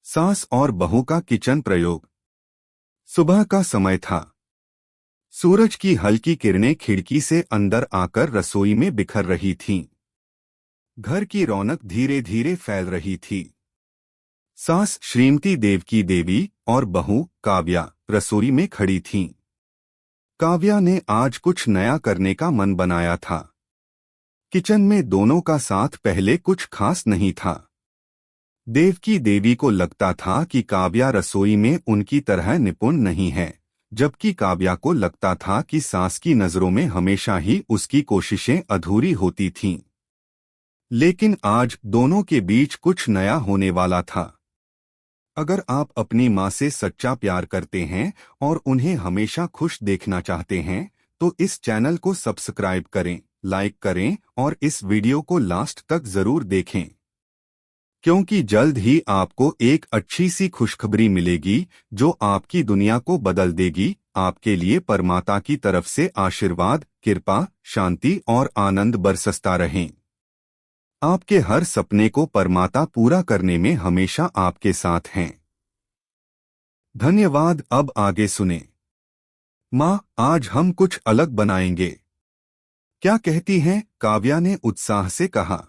सास और बहू का किचन प्रयोग। सुबह का समय था। सूरज की हल्की किरणें खिड़की से अंदर आकर रसोई में बिखर रही थीं। घर की रौनक धीरे धीरे फैल रही थी। सास श्रीमती देवकी देवी और बहू काव्या रसोई में खड़ी थीं। काव्या ने आज कुछ नया करने का मन बनाया था। किचन में दोनों का साथ पहले कुछ खास नहीं था। देवकी देवी को लगता था कि काव्या रसोई में उनकी तरह निपुण नहीं है, जबकि काव्या को लगता था कि सास की नजरों में हमेशा ही उसकी कोशिशें अधूरी होती थीं। लेकिन आज दोनों के बीच कुछ नया होने वाला था। अगर आप अपनी माँ से सच्चा प्यार करते हैं और उन्हें हमेशा खुश देखना चाहते हैं, तो इस चैनल को सब्सक्राइब करें, लाइक करें और इस वीडियो को लास्ट तक जरूर देखें, क्योंकि जल्द ही आपको एक अच्छी सी खुशखबरी मिलेगी जो आपकी दुनिया को बदल देगी। आपके लिए परमात्मा की तरफ से आशीर्वाद, कृपा, शांति और आनंद बरसता रहें। आपके हर सपने को परमात्मा पूरा करने में हमेशा आपके साथ हैं। धन्यवाद। अब आगे सुने। माँ, आज हम कुछ अलग बनाएंगे। क्या कहती हैं? काव्या ने उत्साह से कहा।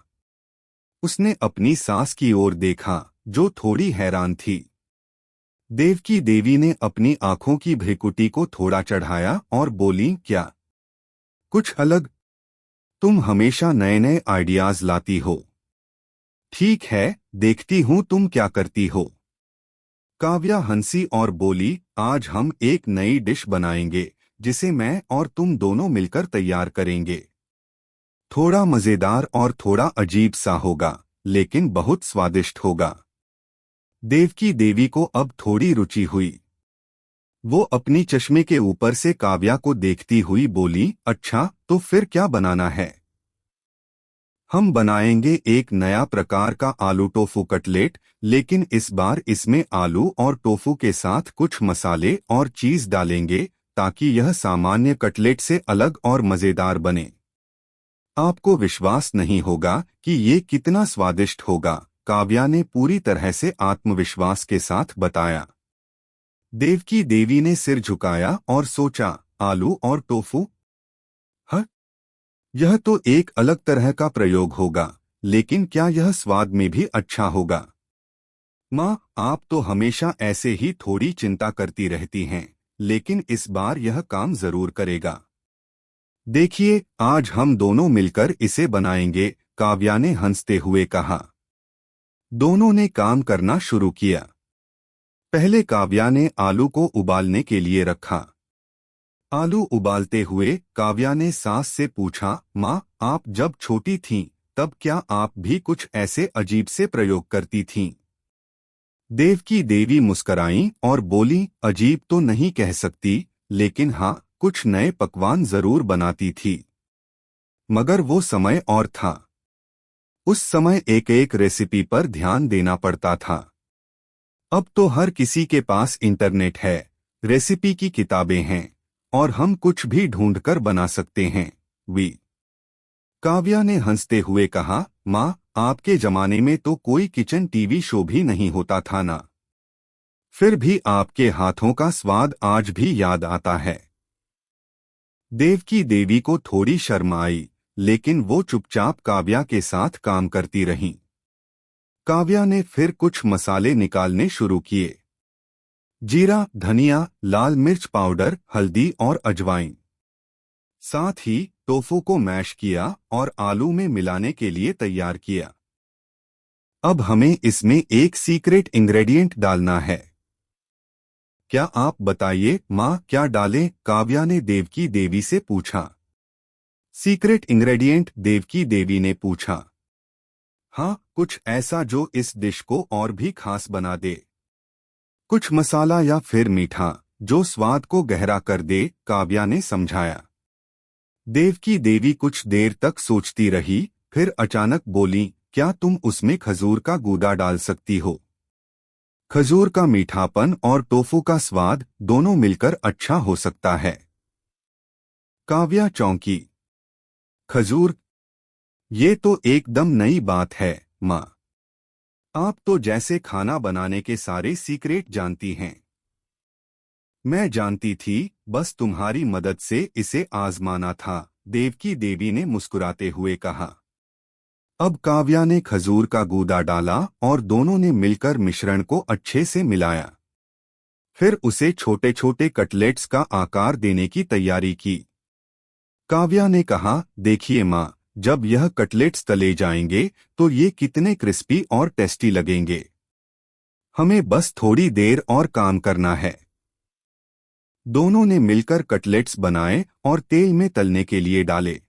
उसने अपनी सास की ओर देखा, जो थोड़ी हैरान थी। देवकी देवी ने अपनी आंखों की भ्रिकुटी को थोड़ा चढ़ाया और बोली, क्या कुछ अलग? तुम हमेशा नए नए आइडियाज लाती हो। ठीक है, देखती हूँ तुम क्या करती हो। काव्या हंसी और बोली, आज हम एक नई डिश बनाएंगे जिसे मैं और तुम दोनों मिलकर तैयार करेंगे। थोड़ा मजेदार और थोड़ा अजीब सा होगा, लेकिन बहुत स्वादिष्ट होगा। देवकी देवी को अब थोड़ी रुचि हुई। वो अपनी चश्मे के ऊपर से काव्या को देखती हुई बोली, अच्छा, तो फिर क्या बनाना है? हम बनाएंगे एक नया प्रकार का आलू टोफू कटलेट, लेकिन इस बार इसमें आलू और टोफू के साथ कुछ मसाले और चीज डालेंगे ताकि यह सामान्य कटलेट से अलग और मजेदार बने। आपको विश्वास नहीं होगा कि ये कितना स्वादिष्ट होगा, काव्या ने पूरी तरह से आत्मविश्वास के साथ बताया। देवकी देवी ने सिर झुकाया और सोचा, आलू और टोफू? हाँ, यह तो एक अलग तरह का प्रयोग होगा, लेकिन क्या यह स्वाद में भी अच्छा होगा? माँ, आप तो हमेशा ऐसे ही थोड़ी चिंता करती रहती हैं, लेकिन इस बार यह काम जरूर करेगा। देखिए, आज हम दोनों मिलकर इसे बनाएंगे, काव्या ने हंसते हुए कहा। दोनों ने काम करना शुरू किया। पहले काव्या ने आलू को उबालने के लिए रखा। आलू उबालते हुए काव्या ने सास से पूछा, माँ, आप जब छोटी थीं, तब क्या आप भी कुछ ऐसे अजीब से प्रयोग करती थीं? देवकी देवी मुस्कराईं और बोली, अजीब तो नहीं कह सकती, लेकिन हाँ, कुछ नए पकवान जरूर बनाती थी। मगर वो समय और था। उस समय एक एक रेसिपी पर ध्यान देना पड़ता था। अब तो हर किसी के पास इंटरनेट है, रेसिपी की किताबें हैं और हम कुछ भी ढूंढकर बना सकते हैं। काव्या ने हंसते हुए कहा, माँ, आपके जमाने में तो कोई किचन टीवी शो भी नहीं होता था ना। फिर भी आपके हाथों का स्वाद आज भी याद आता है। देवकी देवी को थोड़ी शर्म आई, लेकिन वो चुपचाप काव्या के साथ काम करती रहीं। काव्या ने फिर कुछ मसाले निकालने शुरू किए। जीरा, धनिया, लाल मिर्च पाउडर, हल्दी और अजवाइन। साथ ही टोफू को मैश किया और आलू में मिलाने के लिए तैयार किया। अब हमें इसमें एक सीक्रेट इंग्रेडिएंट डालना है। क्या आप बताइए माँ, क्या डालें? काव्या ने देवकी देवी से पूछा। Secret ingredient? देवकी देवी ने पूछा। हाँ, कुछ ऐसा जो इस डिश को और भी खास बना दे। कुछ मसाला या फिर मीठा जो स्वाद को गहरा कर दे, काव्या ने समझाया। देवकी देवी कुछ देर तक सोचती रही, फिर अचानक बोली, क्या तुम उसमें खजूर का गूदा डाल सकती हो? खजूर का मीठापन और टोफू का स्वाद दोनों मिलकर अच्छा हो सकता है। काव्या चौंकी। खजूर? ये तो एकदम नई बात है, माँ। आप तो जैसे खाना बनाने के सारे सीक्रेट जानती हैं। मैं जानती थी, बस तुम्हारी मदद से इसे आजमाना था, देवकी देवी ने मुस्कुराते हुए कहा। अब काव्या ने खजूर का गूदा डाला और दोनों ने मिलकर मिश्रण को अच्छे से मिलाया। फिर उसे छोटे छोटे कटलेट्स का आकार देने की तैयारी की। काव्या ने कहा, देखिए माँ, जब यह कटलेट्स तले जाएंगे तो ये कितने क्रिस्पी और टेस्टी लगेंगे। हमें बस थोड़ी देर और काम करना है। दोनों ने मिलकर कटलेट्स बनाए और तेल में तलने के लिए डाले।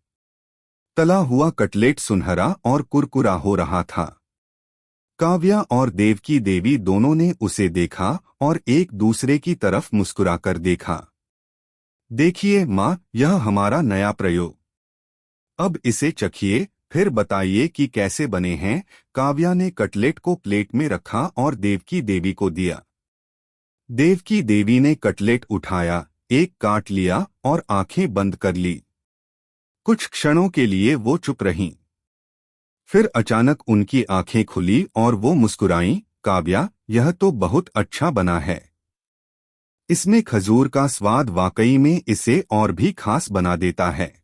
तला हुआ कटलेट सुनहरा और कुरकुरा हो रहा था। काव्या और देवकी देवी दोनों ने उसे देखा और एक दूसरे की तरफ मुस्कुराकर देखा। देखिए माँ, यह हमारा नया प्रयोग। अब इसे चखिए, फिर बताइए कि कैसे बने हैं। काव्या ने कटलेट को प्लेट में रखा और देवकी देवी को दिया। देवकी देवी ने कटलेट उठाया, एक काट लिया और आंखें बंद कर ली। कुछ क्षणों के लिए वो चुप रहीं। फिर अचानक उनकी आंखें खुली और वो मुस्कुराईं। काव्या, यह तो बहुत अच्छा बना है। इसमें खजूर का स्वाद वाकई में इसे और भी खास बना देता है।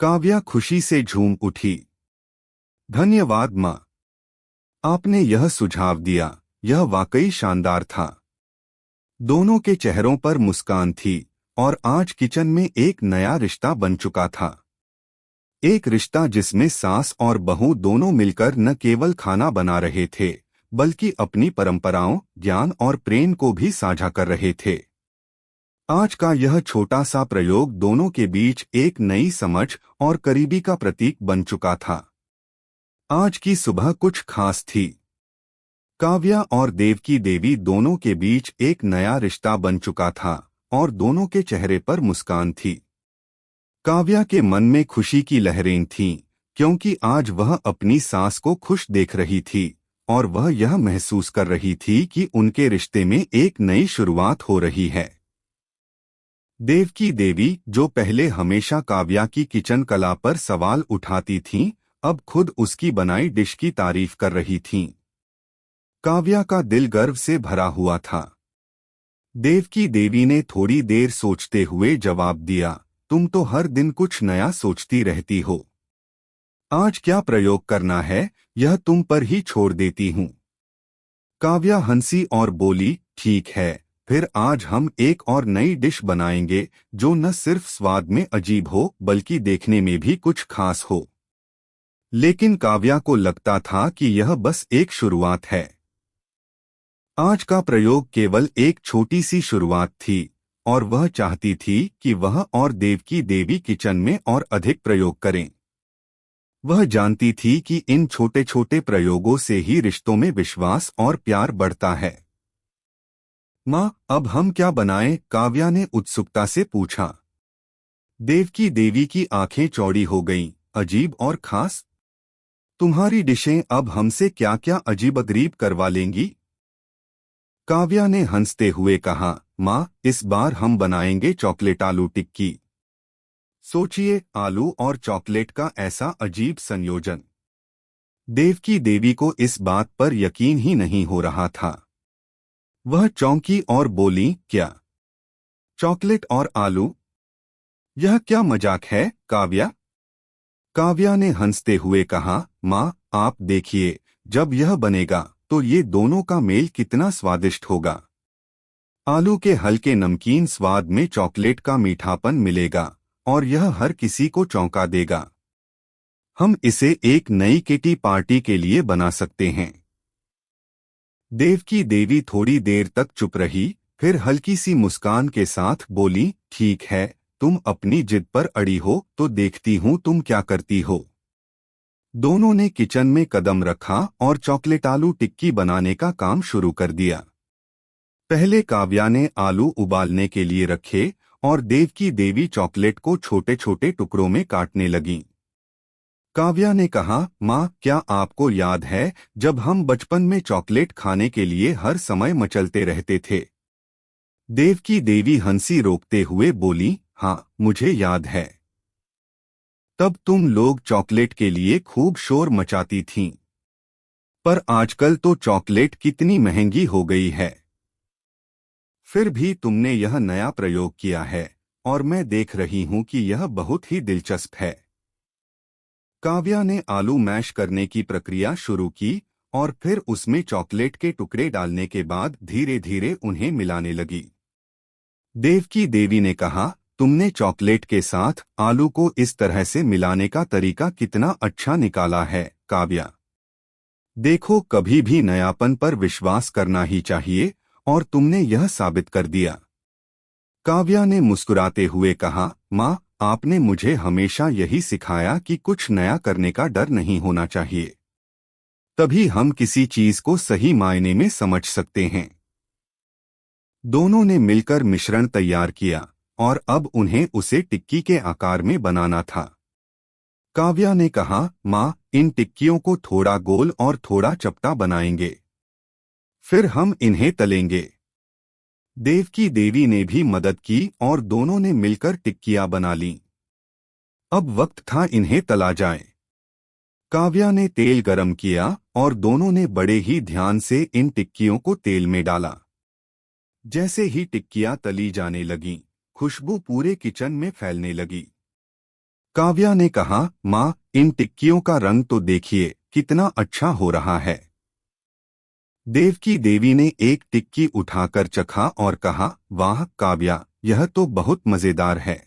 काव्या खुशी से झूम उठी। धन्यवाद माँ, आपने यह सुझाव दिया, यह वाकई शानदार था। दोनों के चेहरों पर मुस्कान थी और आज किचन में एक नया रिश्ता बन चुका था। एक रिश्ता जिसमें सास और बहू दोनों मिलकर न केवल खाना बना रहे थे, बल्कि अपनी परंपराओं, ज्ञान और प्रेम को भी साझा कर रहे थे। आज का यह छोटा सा प्रयोग दोनों के बीच एक नई समझ और करीबी का प्रतीक बन चुका था। आज की सुबह कुछ खास थी। काव्या और देवकी देवी दोनों के बीच एक नया रिश्ता बन चुका था और दोनों के चेहरे पर मुस्कान थी। काव्या के मन में खुशी की लहरें थीं, क्योंकि आज वह अपनी सास को खुश देख रही थी और वह यह महसूस कर रही थी कि उनके रिश्ते में एक नई शुरुआत हो रही है। देवकी देवी, जो पहले हमेशा काव्या की किचन कला पर सवाल उठाती थीं, अब खुद उसकी बनाई डिश की तारीफ कर रही थीं। काव्या का दिल गर्व से भरा हुआ था। देवकी देवी ने थोड़ी देर सोचते हुए जवाब दिया, तुम तो हर दिन कुछ नया सोचती रहती हो। आज क्या प्रयोग करना है, यह तुम पर ही छोड़ देती हूँ। काव्या हंसी और बोली, ठीक है, फिर आज हम एक और नई डिश बनाएंगे जो न सिर्फ स्वाद में अजीब हो बल्कि देखने में भी कुछ खास हो। लेकिन काव्या को लगता था कि यह बस एक शुरुआत है। आज का प्रयोग केवल एक छोटी सी शुरुआत थी और वह चाहती थी कि वह और देवकी देवी किचन में और अधिक प्रयोग करें। वह जानती थी कि इन छोटे छोटे प्रयोगों से ही रिश्तों में विश्वास और प्यार बढ़ता है। माँ, अब हम क्या बनाएं? काव्या ने उत्सुकता से पूछा। देवकी देवी की आंखें चौड़ी हो गईं, अजीब और खास? तुम्हारी डिशें अब हमसे क्या क्या अजीब-अगरीब करवा लेंगी? काव्या ने हंसते हुए कहा, माँ, इस बार हम बनाएंगे चॉकलेट आलू टिक्की। सोचिए, आलू और चॉकलेट का ऐसा अजीब संयोजन। देवकी देवी को इस बात पर यकीन ही नहीं हो रहा था। वह चौंकी और बोली, क्या? चॉकलेट और आलू? यह क्या मजाक है, काव्या? काव्या ने हंसते हुए कहा, माँ, आप देखिए, जब यह बनेगा तो ये दोनों का मेल कितना स्वादिष्ट होगा। आलू के हल्के नमकीन स्वाद में चॉकलेट का मीठापन मिलेगा और यह हर किसी को चौंका देगा। हम इसे एक नई किटी पार्टी के लिए बना सकते हैं। देवकी देवी थोड़ी देर तक चुप रही, फिर हल्की सी मुस्कान के साथ बोली, ठीक है, तुम अपनी जिद पर अड़ी हो तो देखती हूँ तुम क्या करती हो। दोनों ने किचन में कदम रखा और चॉकलेट आलू टिक्की बनाने का काम शुरू कर दिया। पहले काव्या ने आलू उबालने के लिए रखे और देवकी देवी चॉकलेट को छोटे छोटे टुकड़ों में काटने लगीं। काव्या ने कहा, माँ, क्या आपको याद है जब हम बचपन में चॉकलेट खाने के लिए हर समय मचलते रहते थे? देवकी देवी हंसी रोकते हुए बोली, हाँ, मुझे याद है। तब तुम लोग चॉकलेट के लिए खूब शोर मचाती थीं। पर आजकल तो चॉकलेट कितनी महंगी हो गई है। फिर भी तुमने यह नया प्रयोग किया है और मैं देख रही हूं कि यह बहुत ही दिलचस्प है। काव्या ने आलू मैश करने की प्रक्रिया शुरू की और फिर उसमें चॉकलेट के टुकड़े डालने के बाद धीरे धीरे उन्हें मिलाने लगी। देवकी देवी ने कहा, तुमने चॉकलेट के साथ आलू को इस तरह से मिलाने का तरीका कितना अच्छा निकाला है काव्या। देखो, कभी भी नयापन पर विश्वास करना ही चाहिए और तुमने यह साबित कर दिया। काव्या ने मुस्कुराते हुए कहा, माँ, आपने मुझे हमेशा यही सिखाया कि कुछ नया करने का डर नहीं होना चाहिए। तभी हम किसी चीज को सही मायने में समझ सकते हैं। दोनों ने मिलकर मिश्रण तैयार किया और अब उन्हें उसे टिक्की के आकार में बनाना था। काव्या ने कहा, माँ, इन टिक्कियों को थोड़ा गोल और थोड़ा चपटा बनाएंगे, फिर हम इन्हें तलेंगे। देवकी देवी ने भी मदद की और दोनों ने मिलकर टिक्कियां बना लीं। अब वक्त था इन्हें तला जाए। काव्या ने तेल गरम किया और दोनों ने बड़े ही ध्यान से इन टिक्कियों को तेल में डाला। जैसे ही टिक्कियां तली जाने लगीं, खुशबू पूरे किचन में फैलने लगी। काव्या ने कहा, माँ, इन टिक्कियों का रंग तो देखिए कितना अच्छा हो रहा है। देवकी देवी ने एक टिक्की उठाकर चखा और कहा, वाह काव्या, यह तो बहुत मजेदार है।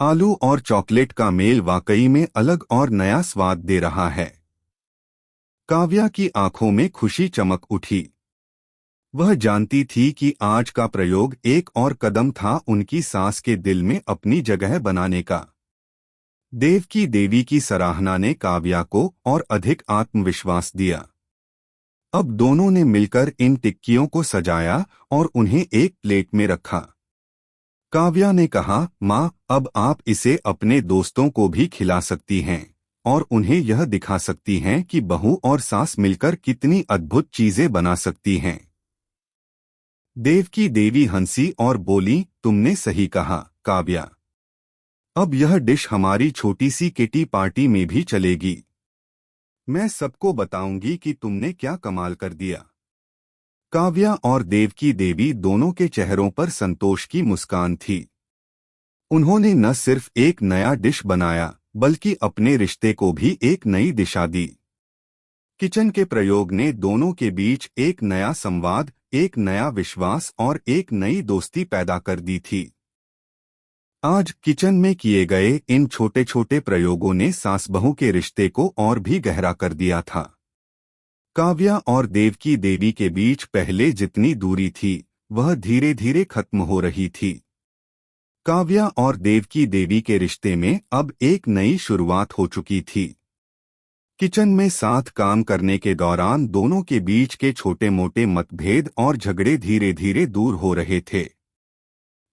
आलू और चॉकलेट का मेल वाकई में अलग और नया स्वाद दे रहा है। काव्या की आंखों में खुशी चमक उठी। वह जानती थी कि आज का प्रयोग एक और कदम था उनकी सास के दिल में अपनी जगह बनाने का। देवकी देवी की सराहना ने काव्या को और अधिक आत्मविश्वास दिया। अब दोनों ने मिलकर इन टिक्कियों को सजाया और उन्हें एक प्लेट में रखा। काव्या ने कहा, माँ, अब आप इसे अपने दोस्तों को भी खिला सकती हैं और उन्हें यह दिखा सकती हैं कि बहू और सास मिलकर कितनी अद्भुत चीजें बना सकती हैं। देवकी देवी हंसी और बोली, तुमने सही कहा काव्या। अब यह डिश हमारी छोटी सी किटी पार्टी में भी चलेगी। मैं सबको बताऊंगी कि तुमने क्या कमाल कर दिया। काव्या और देवकी देवी दोनों के चेहरों पर संतोष की मुस्कान थी। उन्होंने न सिर्फ एक नया डिश बनाया बल्कि अपने रिश्ते को भी एक नई दिशा दी। किचन के प्रयोग ने दोनों के बीच एक नया संवाद, एक नया विश्वास और एक नई दोस्ती पैदा कर दी थी। आज किचन में किए गए इन छोटे छोटे प्रयोगों ने सास बहू के रिश्ते को और भी गहरा कर दिया था। काव्या और देवकी देवी के बीच पहले जितनी दूरी थी वह धीरे धीरे खत्म हो रही थी। काव्या और देवकी देवी के रिश्ते में अब एक नई शुरुआत हो चुकी थी। किचन में साथ काम करने के दौरान दोनों के बीच के छोटे मोटे मतभेद और झगड़े धीरे धीरे दूर हो रहे थे।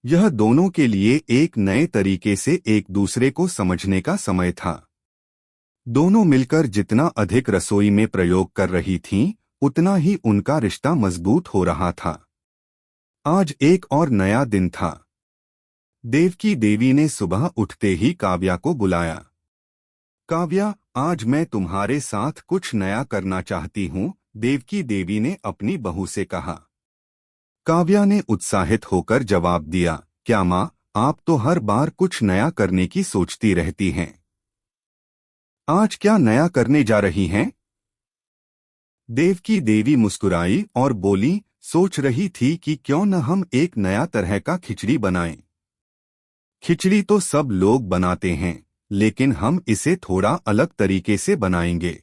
यह दोनों के लिए एक नए तरीके से एक दूसरे को समझने का समय था। दोनों मिलकर जितना अधिक रसोई में प्रयोग कर रही थीं, उतना ही उनका रिश्ता मजबूत हो रहा था। आज एक और नया दिन था। देवकी देवी ने सुबह उठते ही काव्या को बुलाया। काव्या, आज मैं तुम्हारे साथ कुछ नया करना चाहती हूँ, देवकी देवी ने अपनी बहू से कहा। काव्या ने उत्साहित होकर जवाब दिया, क्या माँ, आप तो हर बार कुछ नया करने की सोचती रहती हैं। आज क्या नया करने जा रही हैं? देवकी देवी मुस्कुराई और बोली, सोच रही थी कि क्यों न हम एक नया तरह का खिचड़ी बनाएं। खिचड़ी तो सब लोग बनाते हैं, लेकिन हम इसे थोड़ा अलग तरीके से बनाएंगे।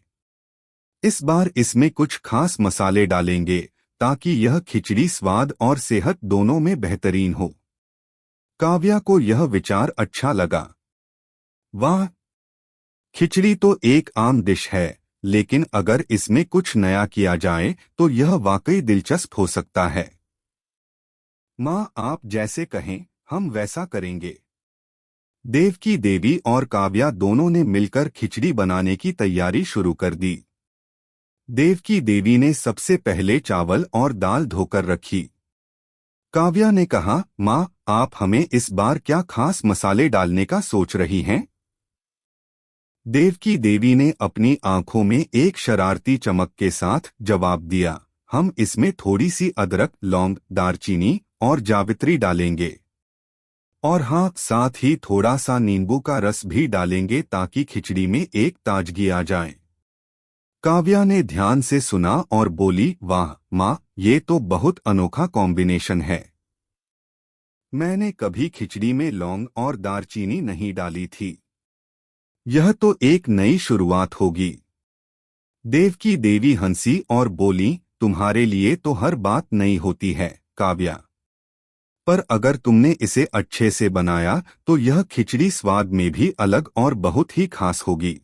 इस बार इसमें कुछ खास मसाले डालेंगे ताकि यह खिचड़ी स्वाद और सेहत दोनों में बेहतरीन हो। काव्या को यह विचार अच्छा लगा। वाह, खिचड़ी तो एक आम डिश है, लेकिन अगर इसमें कुछ नया किया जाए तो यह वाकई दिलचस्प हो सकता है। माँ, आप जैसे कहें हम वैसा करेंगे। देवकी देवी और काव्या दोनों ने मिलकर खिचड़ी बनाने की तैयारी शुरू कर दी। देवकी देवी ने सबसे पहले चावल और दाल धोकर रखी। काव्या ने कहा, माँ, आप हमें इस बार क्या खास मसाले डालने का सोच रही हैं? देवकी देवी ने अपनी आंखों में एक शरारती चमक के साथ जवाब दिया, हम इसमें थोड़ी सी अदरक, लौंग, दालचीनी और जावित्री डालेंगे। और हाँ, साथ ही थोड़ा सा नींबू का रस भी डालेंगे ताकि खिचड़ी में एक ताजगी आ जाए। काव्या ने ध्यान से सुना और बोली, वाह माँ, ये तो बहुत अनोखा कॉम्बिनेशन है। मैंने कभी खिचड़ी में लौंग और दालचीनी नहीं डाली थी। यह तो एक नई शुरुआत होगी। देवकी देवी हंसी और बोली, तुम्हारे लिए तो हर बात नई होती है काव्या, पर अगर तुमने इसे अच्छे से बनाया तो यह खिचड़ी स्वाद में भी अलग और बहुत ही खास होगी।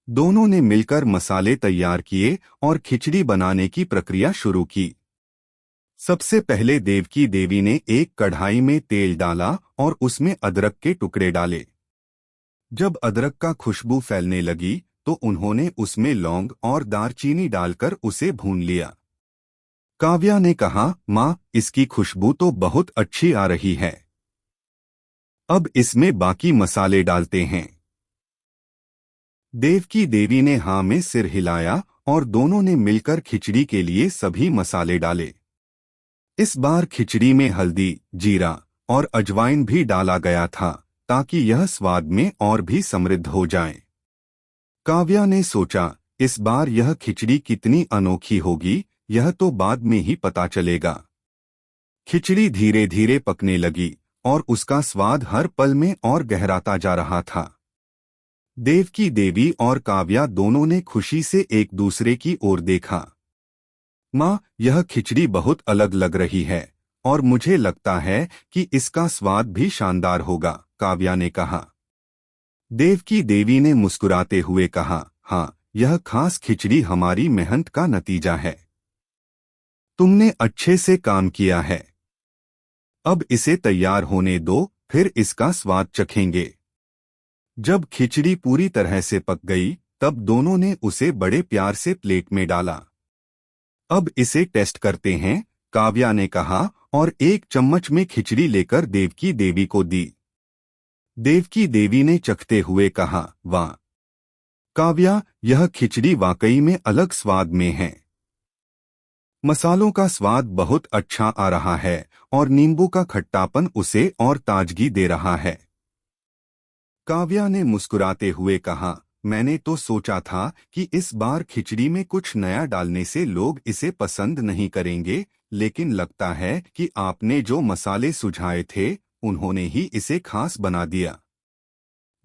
दोनों ने मिलकर मसाले तैयार किए और खिचड़ी बनाने की प्रक्रिया शुरू की। सबसे पहले देवकी देवी ने एक कढ़ाई में तेल डाला और उसमें अदरक के टुकड़े डाले। जब अदरक का खुशबू फैलने लगी तो उन्होंने उसमें लौंग और दालचीनी डालकर उसे भून लिया। काव्या ने कहा, माँ, इसकी खुशबू तो बहुत अच्छी आ रही है। अब इसमें बाकी मसाले डालते हैं। देवकी देवी ने हाँ में सिर हिलाया और दोनों ने मिलकर खिचड़ी के लिए सभी मसाले डाले। इस बार खिचड़ी में हल्दी, जीरा और अजवाइन भी डाला गया था ताकि यह स्वाद में और भी समृद्ध हो जाए। काव्या ने सोचा, इस बार यह खिचड़ी कितनी अनोखी होगी, यह तो बाद में ही पता चलेगा। खिचड़ी धीरे धीरे पकने लगी और उसका स्वाद हर पल में और गहराता जा रहा था। देवकी देवी और काव्या दोनों ने खुशी से एक दूसरे की ओर देखा। माँ, यह खिचड़ी बहुत अलग लग रही है और मुझे लगता है कि इसका स्वाद भी शानदार होगा, काव्या ने कहा। देवकी देवी ने मुस्कुराते हुए कहा, हाँ, यह खास खिचड़ी हमारी मेहनत का नतीजा है। तुमने अच्छे से काम किया है। अब इसे तैयार होने दो, फिर इसका स्वाद चखेंगे। जब खिचड़ी पूरी तरह से पक गई तब दोनों ने उसे बड़े प्यार से प्लेट में डाला। अब इसे टेस्ट करते हैं, काव्या ने कहा और एक चम्मच में खिचड़ी लेकर देवकी देवी को दी। देवकी देवी ने चखते हुए कहा, वाह काव्या, यह खिचड़ी वाकई में अलग स्वाद में है। मसालों का स्वाद बहुत अच्छा आ रहा है और नींबू का खट्टापन उसे और ताजगी दे रहा है। काव्या ने मुस्कुराते हुए कहा, मैंने तो सोचा था कि इस बार खिचड़ी में कुछ नया डालने से लोग इसे पसंद नहीं करेंगे, लेकिन लगता है कि आपने जो मसाले सुझाए थे उन्होंने ही इसे खास बना दिया।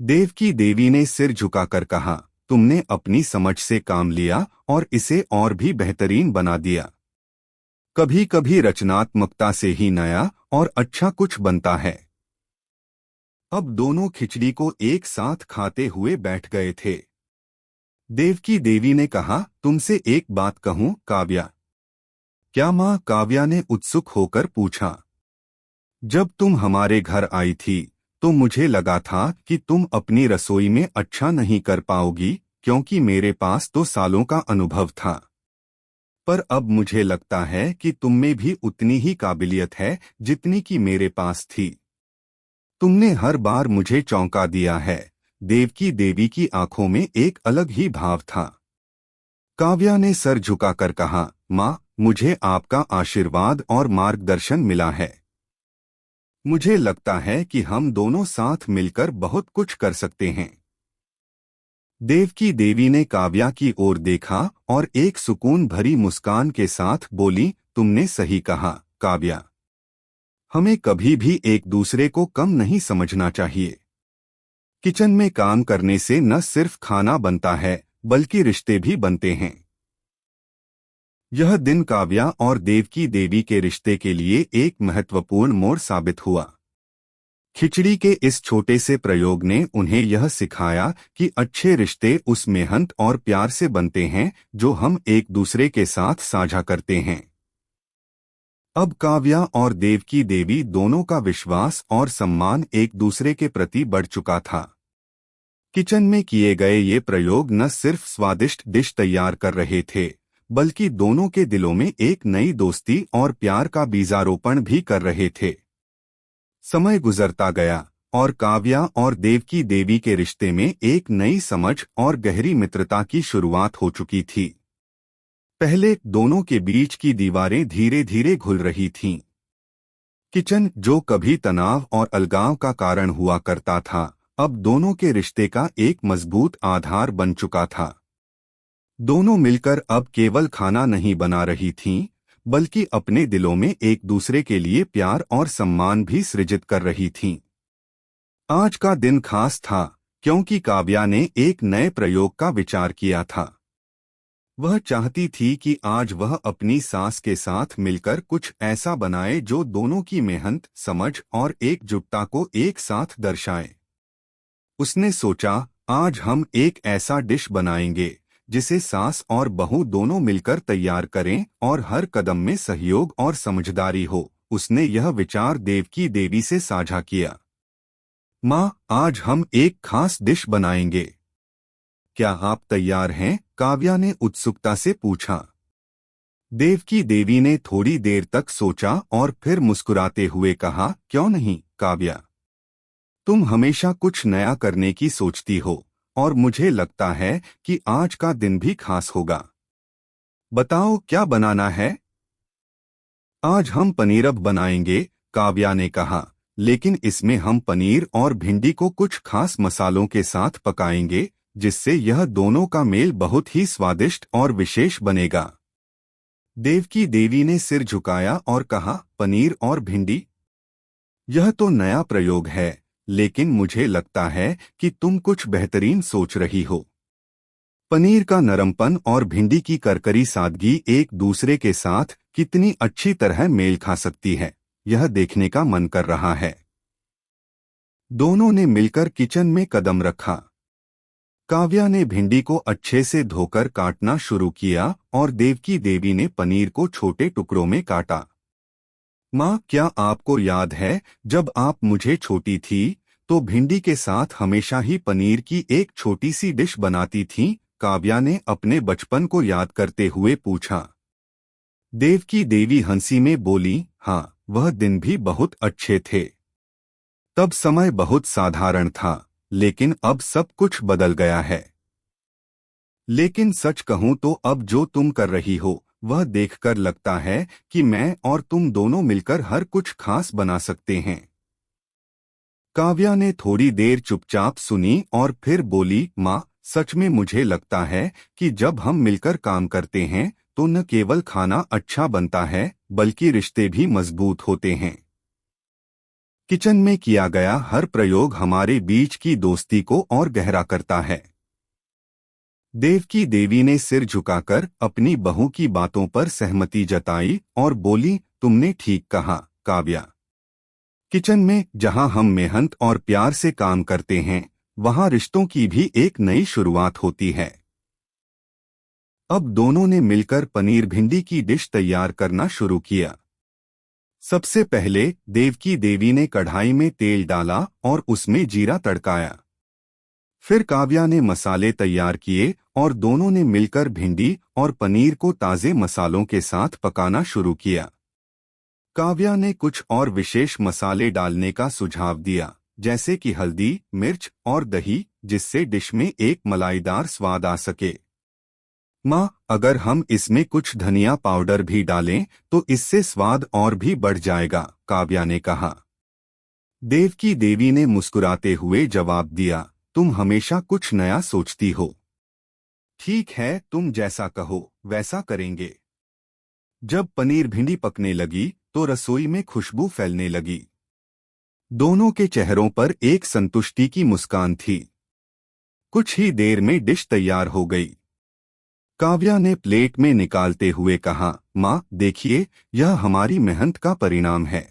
देवकी देवी ने सिर झुकाकर कहा, तुमने अपनी समझ से काम लिया और इसे और भी बेहतरीन बना दिया। कभी कभी रचनात्मकता से ही नया और अच्छा कुछ बनता है। अब दोनों खिचड़ी को एक साथ खाते हुए बैठ गए थे। देवकी देवी ने कहा, तुमसे एक बात कहूं काव्या? क्या माँ? काव्या ने उत्सुक होकर पूछा। जब तुम हमारे घर आई थी तो मुझे लगा था कि तुम अपनी रसोई में अच्छा नहीं कर पाओगी, क्योंकि मेरे पास तो सालों का अनुभव था। पर अब मुझे लगता है कि तुम में भी उतनी ही काबिलियत है जितनी कि मेरे पास थी। तुमने हर बार मुझे चौंका दिया है। देवकी देवी की आंखों में एक अलग ही भाव था। काव्या ने सर झुकाकर कहा, माँ, मुझे आपका आशीर्वाद और मार्गदर्शन मिला है। मुझे लगता है कि हम दोनों साथ मिलकर बहुत कुछ कर सकते हैं। देवकी देवी ने काव्या की ओर देखा और एक सुकून भरी मुस्कान के साथ बोली, तुमने सही कहा काव्या। हमें कभी भी एक दूसरे को कम नहीं समझना चाहिए। किचन में काम करने से न सिर्फ खाना बनता है बल्कि रिश्ते भी बनते हैं। यह दिन काव्या और देवकी देवी के रिश्ते के लिए एक महत्वपूर्ण मोड़ साबित हुआ। खिचड़ी के इस छोटे से प्रयोग ने उन्हें यह सिखाया कि अच्छे रिश्ते उस मेहनत और प्यार से बनते हैं जो हम एक दूसरे के साथ साझा करते हैं। अब काव्या और देवकी देवी दोनों का विश्वास और सम्मान एक दूसरे के प्रति बढ़ चुका था। किचन में किए गए ये प्रयोग न सिर्फ स्वादिष्ट डिश तैयार कर रहे थे, बल्कि दोनों के दिलों में एक नई दोस्ती और प्यार का बीजारोपण भी कर रहे थे। समय गुजरता गया और काव्या और देवकी देवी के रिश्ते में एक नई समझ और गहरी मित्रता की शुरुआत हो चुकी थी। पहले दोनों के बीच की दीवारें धीरे धीरे घुल रही थीं। किचन, जो कभी तनाव और अलगाव का कारण हुआ करता था, अब दोनों के रिश्ते का एक मजबूत आधार बन चुका था। दोनों मिलकर अब केवल खाना नहीं बना रही थीं, बल्कि अपने दिलों में एक दूसरे के लिए प्यार और सम्मान भी सृजित कर रही थीं। आज का दिन खास था, क्योंकि काव्या ने एक नए प्रयोग का विचार किया था। वह चाहती थी कि आज वह अपनी सास के साथ मिलकर कुछ ऐसा बनाए जो दोनों की मेहनत, समझ और एकजुटता को एक साथ दर्शाए। उसने सोचा, आज हम एक ऐसा डिश बनाएंगे जिसे सास और बहू दोनों मिलकर तैयार करें और हर कदम में सहयोग और समझदारी हो। उसने यह विचार देवकी देवी से साझा किया। माँ, आज हम एक खास डिश बनाएंगे। क्या आप तैयार हैं? काव्या ने उत्सुकता से पूछा। देवकी देवी ने थोड़ी देर तक सोचा और फिर मुस्कुराते हुए कहा, क्यों नहीं काव्या, तुम हमेशा कुछ नया करने की सोचती हो और मुझे लगता है कि आज का दिन भी खास होगा। बताओ क्या बनाना है? आज हम पनीरब बनाएंगे, काव्या ने कहा, लेकिन इसमें हम पनीर और भिंडी को कुछ खास मसालों के साथ पकाएंगे, जिससे यह दोनों का मेल बहुत ही स्वादिष्ट और विशेष बनेगा। देवकी देवी ने सिर झुकाया और कहा, पनीर और भिंडी? यह तो नया प्रयोग है, लेकिन मुझे लगता है कि तुम कुछ बेहतरीन सोच रही हो। पनीर का नरमपन और भिंडी की करकरी सादगी एक दूसरे के साथ कितनी अच्छी तरह मेल खा सकती है, यह देखने का मन कर रहा है। दोनों ने मिलकर किचन में कदम रखा। काव्या ने भिंडी को अच्छे से धोकर काटना शुरू किया और देवकी देवी ने पनीर को छोटे टुकड़ों में काटा। माँ, क्या आपको याद है, जब आप मुझे छोटी थी तो भिंडी के साथ हमेशा ही पनीर की एक छोटी सी डिश बनाती थीं? काव्या ने अपने बचपन को याद करते हुए पूछा। देवकी देवी हंसी में बोली, हाँ, वह दिन भी बहुत अच्छे थे। तब समय बहुत साधारण था, लेकिन अब सब कुछ बदल गया है। लेकिन सच कहूं तो अब जो तुम कर रही हो, वह देखकर लगता है कि मैं और तुम दोनों मिलकर हर कुछ खास बना सकते हैं। काव्या ने थोड़ी देर चुपचाप सुनी और फिर बोली, माँ, सच में मुझे लगता है कि जब हम मिलकर काम करते हैं तो न केवल खाना अच्छा बनता है, बल्कि रिश्ते भी मजबूत होते हैं। किचन में किया गया हर प्रयोग हमारे बीच की दोस्ती को और गहरा करता है। देवकी देवी ने सिर झुकाकर अपनी बहू की बातों पर सहमति जताई और बोली, तुमने ठीक कहा काव्या। किचन में जहां हम मेहनत और प्यार से काम करते हैं, वहां रिश्तों की भी एक नई शुरुआत होती है। अब दोनों ने मिलकर पनीर भिंडी की डिश तैयार करना शुरू किया। सबसे पहले देवकी देवी ने कढ़ाई में तेल डाला और उसमें जीरा तड़काया। फिर काव्या ने मसाले तैयार किए और दोनों ने मिलकर भिंडी और पनीर को ताज़े मसालों के साथ पकाना शुरू किया। काव्या ने कुछ और विशेष मसाले डालने का सुझाव दिया, जैसे कि हल्दी, मिर्च और दही, जिससे डिश में एक मलाईदार स्वाद आ सके। माँ, अगर हम इसमें कुछ धनिया पाउडर भी डालें तो इससे स्वाद और भी बढ़ जाएगा, काव्या ने कहा। देवकी देवी ने मुस्कुराते हुए जवाब दिया, तुम हमेशा कुछ नया सोचती हो। ठीक है, तुम जैसा कहो वैसा करेंगे। जब पनीर भिंडी पकने लगी तो रसोई में खुशबू फैलने लगी। दोनों के चेहरों पर एक संतुष्टि की मुस्कान थी। कुछ ही देर में डिश तैयार हो गई। काव्या ने प्लेट में निकालते हुए कहा, माँ, देखिए, यह हमारी मेहनत का परिणाम है।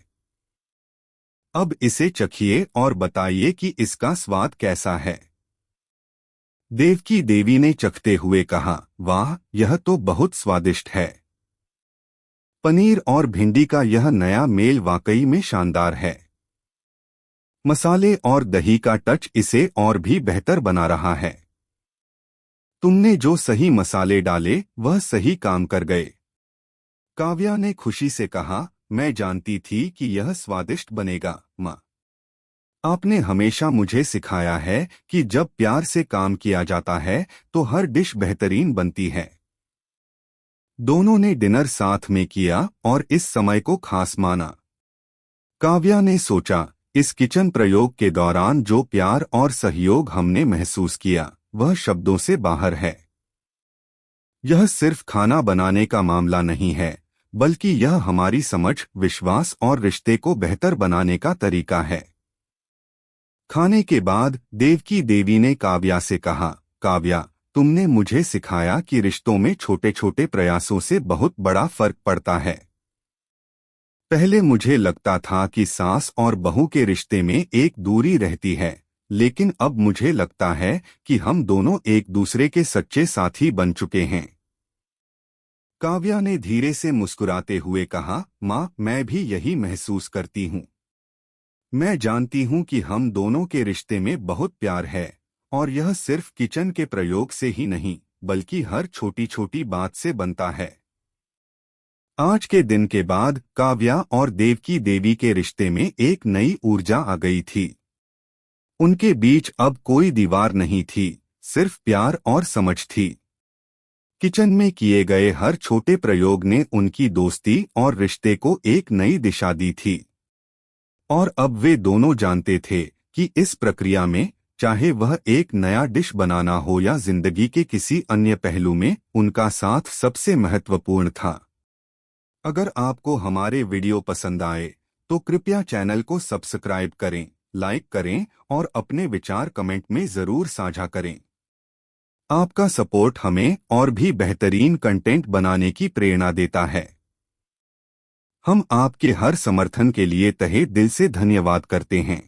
अब इसे चखिए और बताइए कि इसका स्वाद कैसा है। देवकी देवी ने चखते हुए कहा, वाह, यह तो बहुत स्वादिष्ट है। पनीर और भिंडी का यह नया मेल वाकई में शानदार है। मसाले और दही का टच इसे और भी बेहतर बना रहा है। तुमने जो सही मसाले डाले वह सही काम कर गए। काव्या ने खुशी से कहा, मैं जानती थी कि यह स्वादिष्ट बनेगा, माँ। आपने हमेशा मुझे सिखाया है कि जब प्यार से काम किया जाता है तो हर डिश बेहतरीन बनती है। दोनों ने डिनर साथ में किया और इस समय को खास माना। काव्या ने सोचा, इस किचन प्रयोग के दौरान जो प्यार और सहयोग हमने महसूस किया वह शब्दों से बाहर है। यह सिर्फ खाना बनाने का मामला नहीं है, बल्कि यह हमारी समझ, विश्वास और रिश्ते को बेहतर बनाने का तरीका है। खाने के बाद देवकी देवी ने काव्या से कहा, काव्या, तुमने मुझे सिखाया कि रिश्तों में छोटे छोटे प्रयासों से बहुत बड़ा फर्क पड़ता है। पहले मुझे लगता था कि सास और बहू के रिश्ते में एक दूरी रहती है, लेकिन अब मुझे लगता है कि हम दोनों एक दूसरे के सच्चे साथी बन चुके हैं। काव्या ने धीरे से मुस्कुराते हुए कहा, माँ, मैं भी यही महसूस करती हूँ। मैं जानती हूँ कि हम दोनों के रिश्ते में बहुत प्यार है, और यह सिर्फ किचन के प्रयोग से ही नहीं, बल्कि हर छोटी छोटी बात से बनता है। आज के दिन के बाद काव्या और देवकी देवी के रिश्ते में एक नई ऊर्जा आ गई थी। उनके बीच अब कोई दीवार नहीं थी, सिर्फ प्यार और समझ थी। किचन में किए गए हर छोटे प्रयोग ने उनकी दोस्ती और रिश्ते को एक नई दिशा दी थी। और अब वे दोनों जानते थे कि इस प्रक्रिया में, चाहे वह एक नया डिश बनाना हो या जिंदगी के किसी अन्य पहलू में, उनका साथ सबसे महत्वपूर्ण था। अगर आपको हमारे वीडियो पसंद आए तो कृपया चैनल को सब्सक्राइब करें, लाइक करें और अपने विचार कमेंट में जरूर साझा करें। आपका सपोर्ट हमें और भी बेहतरीन कंटेंट बनाने की प्रेरणा देता है। हम आपके हर समर्थन के लिए तहे दिल से धन्यवाद करते हैं।